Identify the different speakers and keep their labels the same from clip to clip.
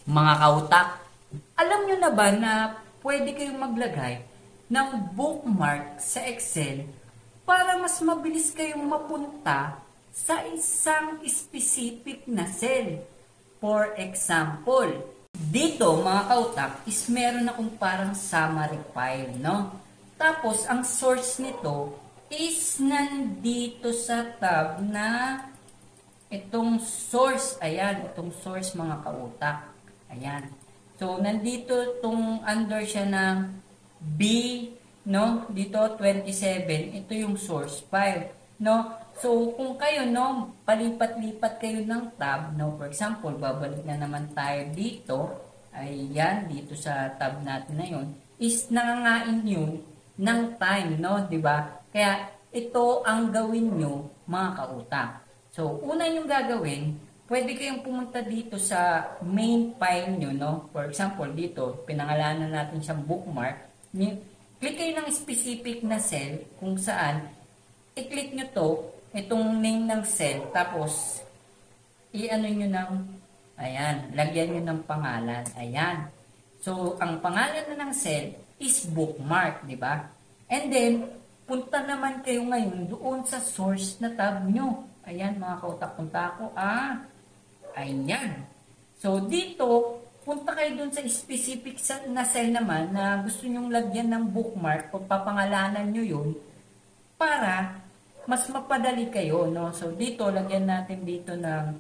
Speaker 1: Mga kautak, alam nyo na ba na pwede kayong maglagay ng bookmark sa Excel para mas mabilis kayong mapunta sa isang specific na cell? For example, dito mga kautak is meron akong parang summary file, no? Tapos ang source nito is nandito sa tab na itong source. Ayan, itong source mga kautak. Ayan. So, nandito itong under siya ng B, no? Dito, 27. Ito yung source file, no? So, kung kayo, no, palipat-lipat kayo ng tab, no? For example, babalik na naman tayo dito. Ayan, dito sa tab natin na yun, is nangangain yun ng time, no? Diba? Kaya, ito ang gawin nyo, mga kautak. So, una yung gagawin, pwede kayong pumunta dito sa main file nyo, no? For example, dito, pinangalanan natin siyang bookmark. Click kayo ng specific na cell kung saan i-click nyo to, itong name ng cell, tapos i-ano nyo ng, ayan, lagyan nyo ng pangalan. Ayan. So, ang pangalan na ng cell is bookmark, di ba? And then, punta naman kayo ngayon doon sa source na tab nyo. Ayan, mga kautak, punta ako. Ayan. So, dito, punta kayo dun sa specific na cell naman na gusto nyong lagyan ng bookmark o papangalanan nyo yun para mas mapadali kayo, no? So, dito, lagyan natin dito ng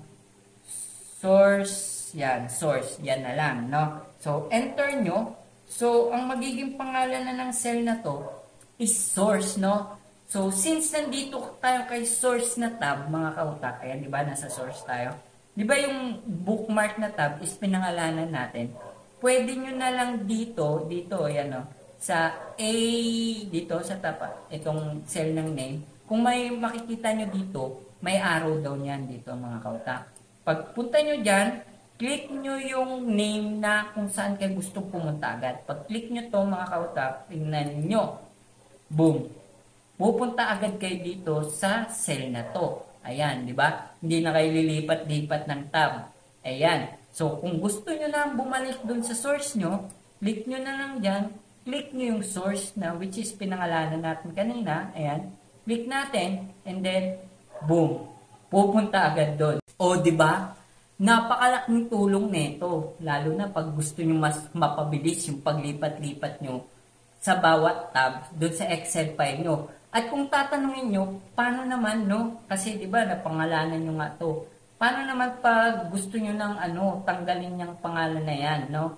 Speaker 1: source. Yan, source. Yan na lang, no? So, enter nyo. So, ang magiging pangalan na ng cell na to is source, no? So, since nandito tayo kay source na tab, mga kautak, ayan, di ba, nasa source tayo. Di ba yung bookmark na tab is pinangalanan natin? Pwede nyo na lang dito, ayan, no, sa A, dito sa tab, itong cell ng name. Kung may makikita nyo dito, may arrow daw niyan dito, mga kautak. Pag punta nyo dyan, click nyo yung name na kung saan kayo gustong pumunta agad. Pag click nyo to, mga kautak, tingnan nyo. Boom! Pupunta agad kayo dito sa cell na to. Ayan, di ba? Hindi na kayo lilipat-lipat ng tab. Ayan. So, kung gusto nyo na bumalik dun sa source nyo, click nyo na lang dyan. Click nyo yung source na which is pinangalanan natin kanina. Ayan. Click natin and then, boom! Pupunta agad dun. O, di ba? Napakalaking tulong nito. Lalo na pag gusto nyo mas mapabilis yung paglipat-lipat nyo sa bawat tab doon sa Excel file nyo. At kung tatanungin nyo, paano naman, no? Kasi, di ba, napangalanan nyo nga to. Paano naman pag gusto nyo ng, tanggalin yung pangalan na yan, no?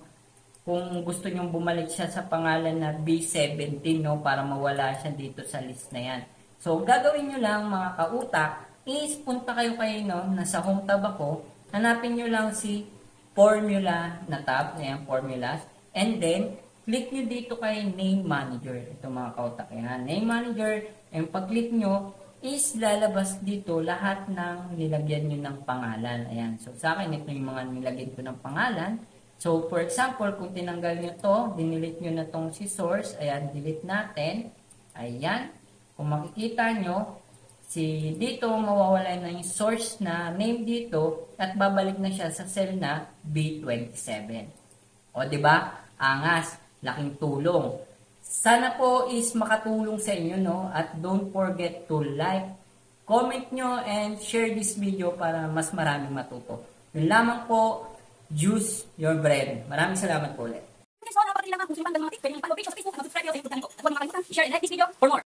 Speaker 1: Kung gusto nyo bumalik siya sa pangalan na B17, no? Para mawala siya dito sa list na yan. So, gagawin nyo lang, mga kautak, is punta kayo no? Nasa home tab ako. Hanapin nyo lang si formula na tab, ayan, formulas. And then, click nyo dito kay Name Manager. Ito mga kautak. Yan. Name Manager. And pag-click nyo, is lalabas dito lahat ng nilagyan nyo ng pangalan. Ayan. So, sa akin, ito yung mga nilagyan ko ng pangalan. So, for example, kung tinanggal nyo to, dinilit nyo na tong si source. Ayan, delete natin. Ayan. Kung makikita nyo, dito mawawala na yung source na name dito at babalik na siya sa cell na B27. O, di ba? Angas. Laking tulong. Sana po is makatulong sa inyo, no? At don't forget to like, comment nyo, and share this video para mas maraming matuto. Yun lamang po, juice your brain. Maraming salamat po ulit.
Speaker 2: So, napakatilang ang kung sino pang mga tips, pwede nyo i-follow page sa Facebook, mag-subscribe kayo sa YouTube channel ko. At huwag makalimutan, i-share and like this video for more.